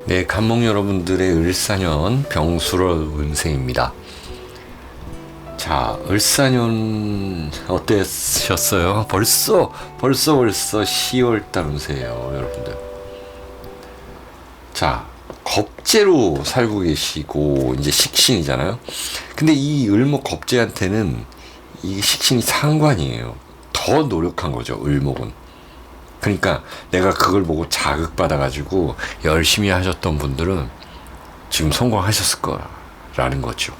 네, 간목 여러분들의 을사년 병수월 운세입니다. 자, 을사년 어떠셨어요? 벌써 10월달 운세예요, 여러분들. 자, 겁재로 살고 계시고 이제 식신이잖아요. 근데 이 을목 겁재한테는 이 식신이 상관이에요. 더 노력한 거죠, 을목은. 그러니까 내가 그걸 보고 자극받아가지고 열심히 하셨던 분들은 지금 성공하셨을 거라는 거죠.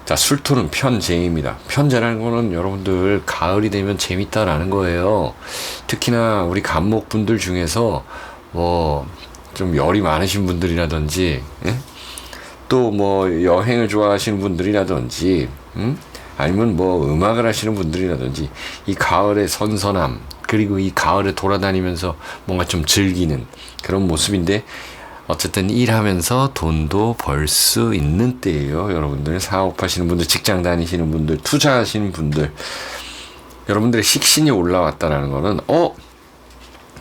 자, 술토는 편재입니다. 편재라는 거는 여러분들 가을이 되면 재밌다라는 거예요. 특히나 우리 간목분들 중에서 뭐 좀 열이 많으신 분들이라든지, 또 뭐 여행을 좋아하시는 분들이라든지, 아니면 뭐 음악을 하시는 분들이라든지, 이 가을의 선선함, 그리고 이 가을에 돌아다니면서 뭔가 좀 즐기는 그런 모습인데, 어쨌든 일하면서 돈도 벌 수 있는 때예요. 여러분들 사업하시는 분들, 직장 다니시는 분들, 투자하시는 분들, 여러분들의 식신이 올라왔다라는 거는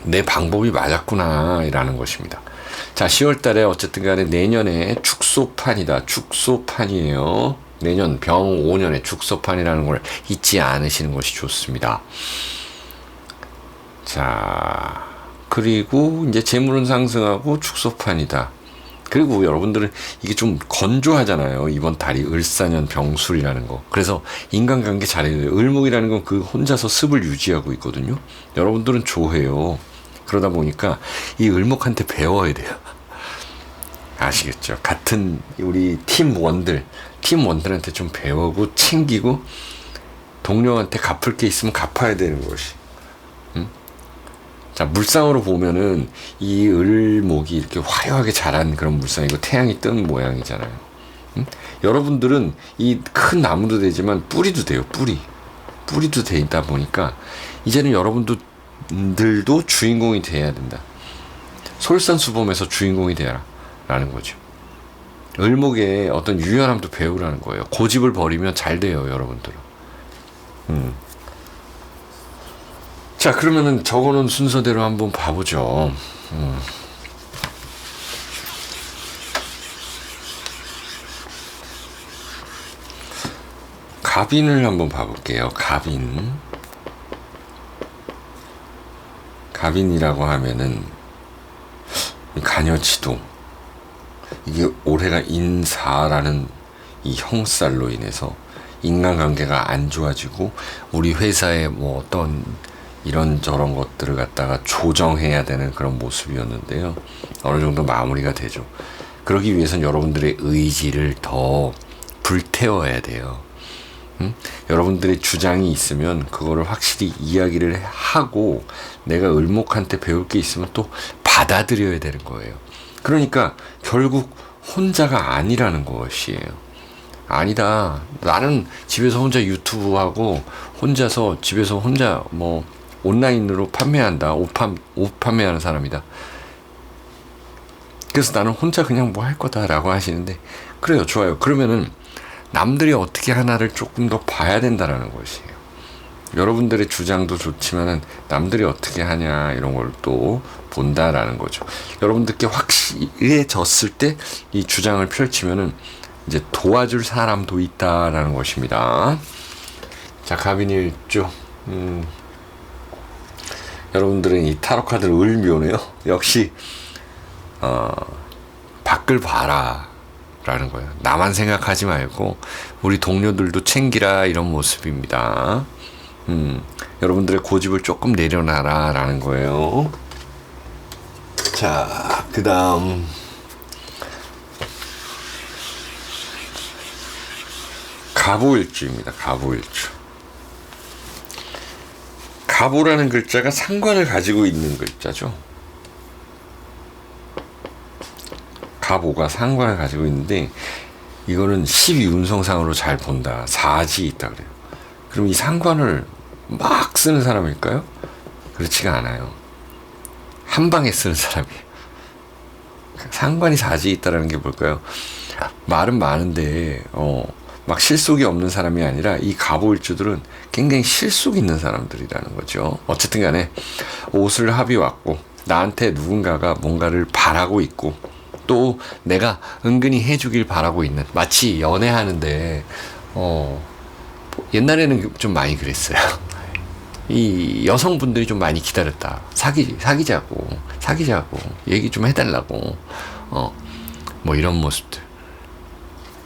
내 방법이 맞았구나 이라는 것입니다. 자, 10월 달에 어쨌든 간에 내년에 축소판이다. 축소판이에요. 내년 병 5년에 축소판이라는 걸 잊지 않으시는 것이 좋습니다. 자, 그리고 이제 재물은 상승하고 축소판이다. 그리고 여러분들은 이게 좀 건조하잖아요. 이번 달이 을사년 병술이라는 거. 그래서 인간관계 잘해야 돼요. 을목이라는 건 그 혼자서 습을 유지하고 있거든요. 여러분들은 조해요. 그러다 보니까 이 을목한테 배워야 돼요. 아시겠죠? 같은 우리 팀원들한테 좀 배우고 챙기고 동료한테 갚을 게 있으면 갚아야 되는 것이. 자, 물상으로 보면은 이 을목이 이렇게 화려하게 자란 그런 물상이고 태양이 뜬 모양이잖아요. 여러분들은 이 큰 나무도 되지만 뿌리도 돼요. 뿌리도 되다 보니까 이제는 여러분들도 주인공이 돼야 된다. 솔선수범해서 주인공이 되라 라는 거죠. 을목의 어떤 유연함도 배우라는 거예요. 고집을 버리면 잘 돼요, 여러분들은. 자, 그러면은 적어놓은 순서대로 한번 봐보죠. 갑인을 한번 봐볼게요. 갑인이라고 하면은 간여지도, 이게 올해가 인사라는 이 형살로 인해서 인간관계가 안 좋아지고 우리 회사에 뭐 어떤 이런저런 것들을 갖다가 조정해야 되는 그런 모습이었는데요. 어느 정도 마무리가 되죠. 그러기 위해서는 여러분들의 의지를 더 불태워야 돼요. 여러분들의 주장이 있으면 그거를 확실히 이야기를 하고 내가 을목한테 배울 게 있으면 또 받아들여야 되는 거예요. 그러니까 결국 혼자가 아니라는 것이에요. 아니다. 나는 집에서 혼자 유튜브 하고 혼자서 집에서 혼자 뭐 온라인으로 판매한다. 옷 판매하는 사람이다. 그래서 나는 혼자 그냥 뭐 할 거다라고 하시는데, 그래요. 좋아요. 그러면은 남들이 어떻게 하나를 조금 더 봐야 된다라는 것이에요. 여러분들의 주장도 좋지만은 남들이 어떻게 하냐 이런 걸 또 본다라는 거죠. 여러분들께 확실해졌을 때 이 주장을 펼치면은 이제 도와줄 사람도 있다라는 것입니다. 자, 갑인일주. 여러분들은 이 타로 카드를 을묘네요. 역시 밖을 봐라 라는 거예요. 나만 생각하지 말고 우리 동료들도 챙기라, 이런 모습입니다. 여러분들의 고집을 조금 내려놔라 라는 거예요. 자, 그 다음 갑오일주입니다. 갑오일주. 갑오라는 글자가 상관을 가지고 있는 글자죠. 갑오가 상관을 가지고 있는데 이거는 12운성상으로 잘 본다. 사지 있다 그래요. 그럼 이 상관을 막 쓰는 사람일까요? 그렇지가 않아요. 한 방에 쓰는 사람이에요. 상관이 사지 있다라는 게 뭘까요? 말은 많은데 막 실속이 없는 사람이 아니라 이 갑오일주들은 굉장히 실속 있는 사람들이라는 거죠. 어쨌든 간에 옷을 합이 왔고 나한테 누군가가 뭔가를 바라고 있고 또 내가 은근히 해주길 바라고 있는, 마치 연애하는데 옛날에는 좀 많이 그랬어요. 이 여성분들이 좀 많이 기다렸다. 사귀자고 얘기 좀 해달라고 뭐 이런 모습들.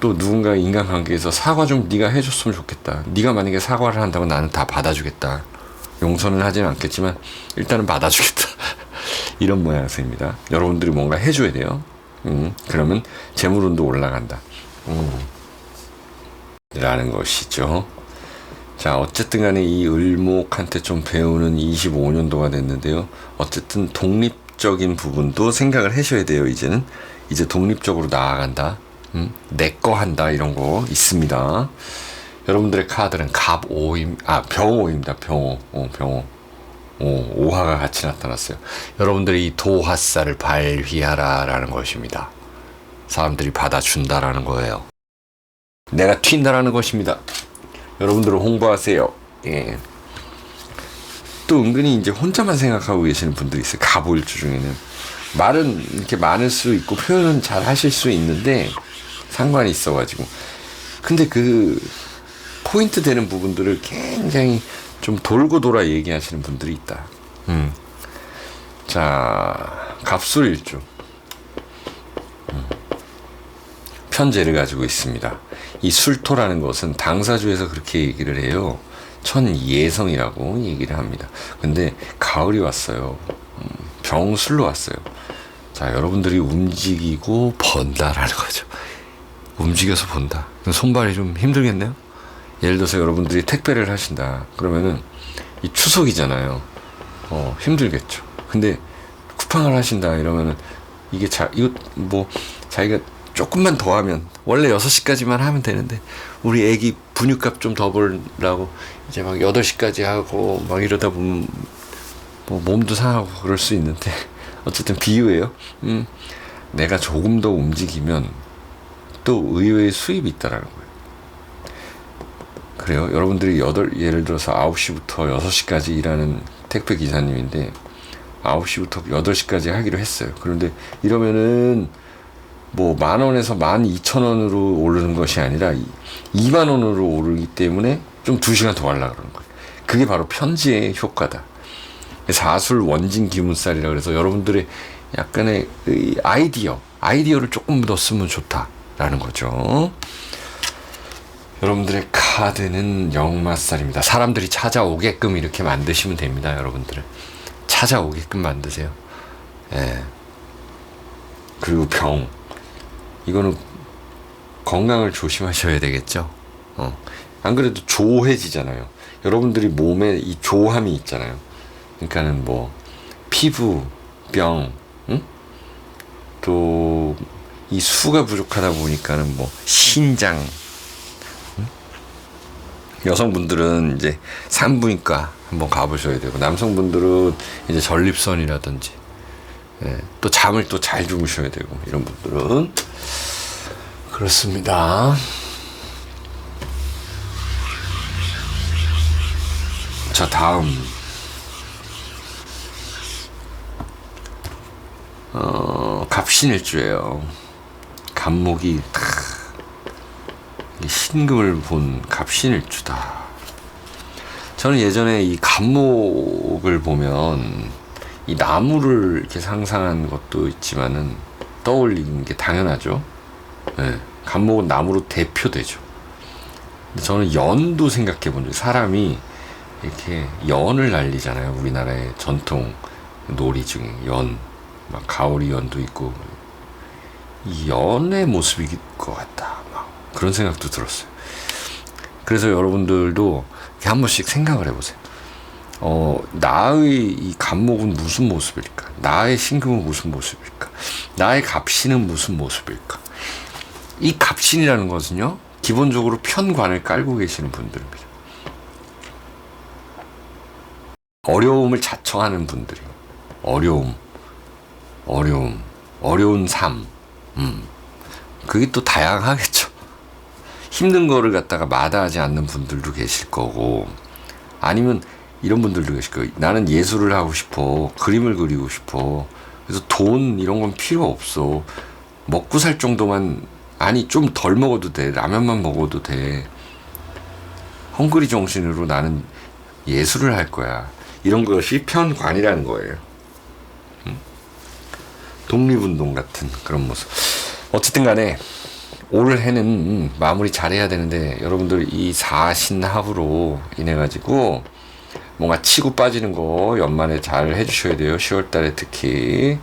또 누군가 인간관계에서 사과 좀 네가 해줬으면 좋겠다. 네가 만약에 사과를 한다고 나는 다 받아주겠다. 용서는 하지는 않겠지만 일단은 받아주겠다. 이런 모양새입니다. 여러분들이 뭔가 해줘야 돼요. 그러면 재물운도 올라간다. 라는 것이죠. 자, 어쨌든 간에 이 을목한테 좀 배우는 25년도가 됐는데요. 어쨌든 독립적인 부분도 생각을 하셔야 돼요. 이제는 이제 독립적으로 나아간다. 내 거 한다. 이런 거 있습니다. 여러분들의 카드는 병호입니다. 병호. 오화가 같이 나타났어요. 여러분들이 이 도화살을 발휘하라 라는 것입니다. 사람들이 받아준다라는 거예요. 내가 튄다라는 것입니다. 여러분들은 홍보하세요. 예. 또 은근히 이제 혼자만 생각하고 계시는 분들이 있어요. 갑오일주 중에는. 말은 이렇게 많을 수 있고 표현은 잘 하실 수 있는데 상관이 있어가지고. 근데 그 포인트 되는 부분들을 굉장히 좀 돌고 돌아 얘기하시는 분들이 있다. 자, 갑술일주. 편제를 가지고 있습니다. 이 술토라는 것은 당사주에서 그렇게 얘기를 해요. 천예성이라고 얘기를 합니다. 근데 가을이 왔어요. 병술로 왔어요. 자, 여러분들이 움직이고 번다라는 거죠. 움직여서 본다. 손발이 좀 힘들겠네요. 예를 들어서 여러분들이 택배를 하신다. 그러면은 이 추석이잖아요. 힘들겠죠. 근데 쿠팡을 하신다 이러면은 이거 뭐 자기가 조금만 더 하면, 원래 6시까지만 하면 되는데 우리 애기 분유값 좀 더 벌라고 이제 막 8시까지 하고 막 이러다 보면 뭐 몸도 상하고 그럴 수 있는데, 어쨌든 비유예요. 내가 조금 더 움직이면 또 의외의 수입이 있다라는 거예요. 그래요. 여러분들이 예를 들어서 9시부터 6시까지 일하는 택배 기사님인데 9시부터 8시까지 하기로 했어요. 그런데 이러면은 뭐 10,000원에서 12,000원으로 오르는 것이 아니라 20,000원으로 오르기 때문에 좀 2시간 더 하려고 그러는 거예요. 그게 바로 편지의 효과다. 사술 원진 기문살이라 그래서 여러분들의 약간의 아이디어를 조금 더 쓰면 좋다라는 거죠. 여러분들의 카드는 역마살입니다. 사람들이 찾아오게끔 이렇게 만드시면 됩니다. 여러분들은 찾아오게끔 만드세요. 예. 그리고 병, 이거는 건강을 조심하셔야 되겠죠. 안 그래도 조해지잖아요. 여러분들이 몸에 이 조함이 있잖아요. 그러니까는 뭐 피부병, 또 이 수가 부족하다 보니까는 뭐 신장. 여성분들은 이제 산부인과 한번 가보셔야 되고, 남성분들은 이제 전립선이라든지, 예, 또 잠을 또 잘 주무셔야 되고, 이런 분들은 그렇습니다. 자, 다음 갑신일주예요. 갑목이 신금을 본 갑신일주다. 저는 예전에 이 갑목을 보면 이 나무를 이렇게 상상한 것도 있지만은 떠올리는 게 당연하죠. 네, 갑목은 나무로 대표되죠. 근데 저는 연도 생각해 본 적, 사람이 이렇게 연을 날리잖아요. 우리나라의 전통 놀이 중에 연, 막 가오리 연도 있고, 이 연의 모습일 것 같다. 막 그런 생각도 들었어요. 그래서 여러분들도 이렇게 한 번씩 생각을 해보세요. 나의 이 갑목은 무슨 모습일까? 나의 신금은 무슨 모습일까? 나의 갑신은 무슨 모습일까? 이 갑신이라는 것은요, 기본적으로 편관을 깔고 계시는 분들입니다. 어려움을 자청하는 분들이, 어려운 삶, 그게 또 다양하겠죠. 힘든 거를 갖다가 마다하지 않는 분들도 계실 거고, 아니면 이런 분들도 계실 거예요. 나는 예술을 하고 싶어. 그림을 그리고 싶어. 그래서 돈 이런 건 필요 없어. 먹고 살 정도만, 아니 좀 덜 먹어도 돼. 라면만 먹어도 돼. 헝그리 정신으로 나는 예술을 할 거야. 이런 것이 편관이라는 거예요. 독립운동 같은 그런 모습. 어쨌든 간에 올 해는 마무리 잘해야 되는데, 여러분들 이 사신합으로 인해 가지고 뭔가 치고 빠지는 거 연말에 잘 해주셔야 돼요. 10월 달에 특히.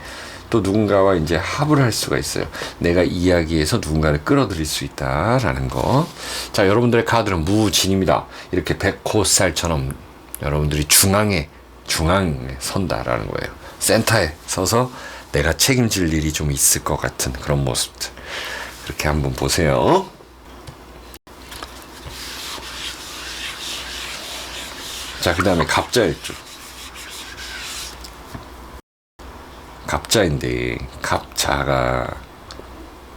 또 누군가와 이제 합을 할 수가 있어요. 내가 이야기해서 누군가를 끌어들일 수 있다라는 거. 자, 여러분들의 카드는 무진입니다. 이렇게 백호살처럼 여러분들이 중앙에 선다라는 거예요. 센터에 서서 내가 책임질 일이 좀 있을 것 같은 그런 모습들. 그렇게 한번 보세요. 자, 그 다음에 갑자일주. 갑자인데, 갑자가,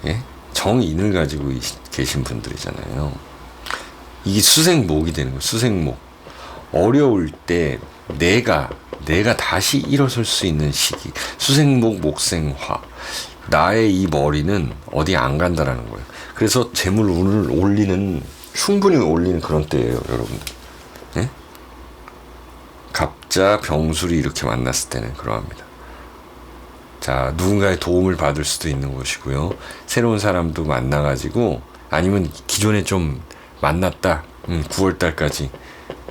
예? 정인을 가지고 계신 분들이잖아요. 이게 수생목이 되는 거예요. 수생목. 어려울 때 내가 다시 일어설 수 있는 시기. 수생목, 목생화. 나의 이 머리는 어디 안 간다라는 거예요. 그래서 재물운을 충분히 올리는 그런 때예요, 여러분들. 예? 갑자, 병술이 이렇게 만났을 때는 그러합니다. 자, 누군가의 도움을 받을 수도 있는 것이고요. 새로운 사람도 만나가지고, 아니면 기존에 좀 만났다, 9월달까지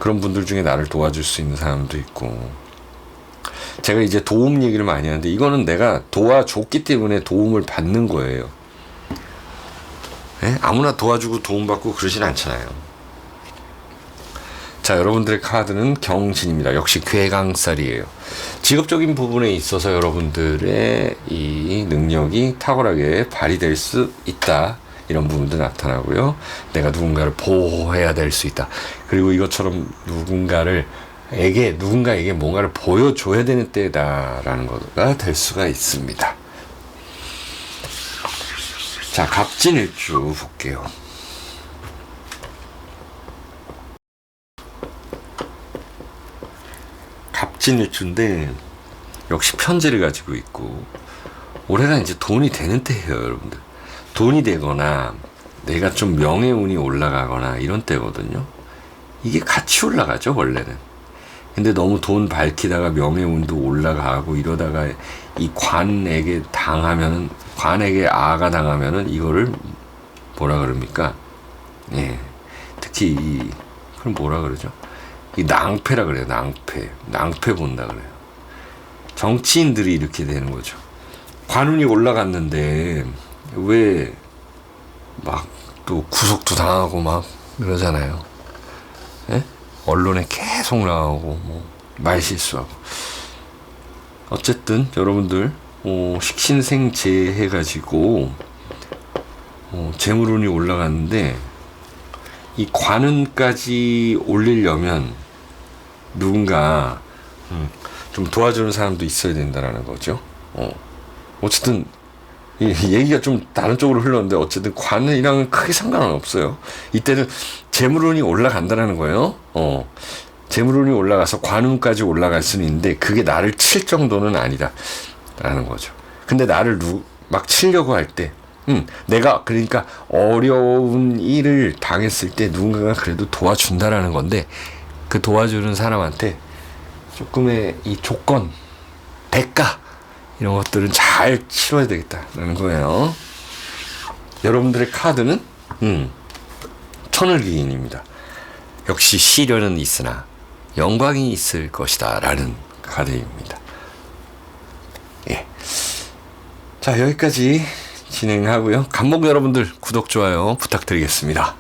그런 분들 중에 나를 도와줄 수 있는 사람도 있고. 제가 이제 도움 얘기를 많이 하는데, 이거는 내가 도와줬기 때문에 도움을 받는 거예요. 네? 아무나 도와주고 도움받고 그러진 않잖아요. 자, 여러분들의 카드는 경신입니다. 역시 괴강살이에요. 직업적인 부분에 있어서 여러분들의 이 능력이 탁월하게 발휘될 수 있다. 이런 부분도 나타나고요. 내가 누군가를 보호해야 될 수 있다. 그리고 이것처럼 누군가에게 뭔가를 보여줘야 되는 때다라는 것가 될 수가 있습니다. 자, 갑진일주 볼게요. 갑진일주인데 역시 편제를 가지고 있고, 올해가 이제 돈이 되는 때예요, 여러분들. 돈이 되거나 내가 좀 명예운이 올라가거나 이런 때거든요. 이게 같이 올라가죠, 원래는. 근데 너무 돈 밝히다가 명예운도 올라가고 이러다가 이 관에게 아가 당하면은 이거를 뭐라 그럽니까? 예. 특히 그럼 뭐라 그러죠? 이 낭패라 그래요. 낭패 본다 그래요. 정치인들이 이렇게 되는 거죠. 관운이 올라갔는데 왜 막 또 구속도 당하고 막 그러잖아요. 예? 언론에 계속 나오고 뭐 말실수하고. 어쨌든 여러분들 식신생재 해가지고 재물운이 올라갔는데, 이 관운까지 올리려면 누군가 좀 도와주는 사람도 있어야 된다라는 거죠. 어쨌든 이 얘기가 좀 다른 쪽으로 흘렀는데, 어쨌든 관이랑은 크게 상관은 없어요. 이때는 재물운이 올라간다라는 거예요. 재물운이 올라가서 관운까지 올라갈 수는 있는데 그게 나를 칠 정도는 아니다라는 거죠. 근데 나를 막 치려고 할 때, 내가 그러니까 어려운 일을 당했을 때 누군가가 그래도 도와준다라는 건데, 그 도와주는 사람한테 조금의 이 조건, 대가 이런 것들은 잘 치러야 되겠다라는 거예요. 여러분들의 카드는 천을기인입니다. 역시 시련은 있으나 영광이 있을 것이다 라는 카드입니다. 예. 자, 여기까지 진행하고요. 간목 여러분들 구독, 좋아요 부탁드리겠습니다.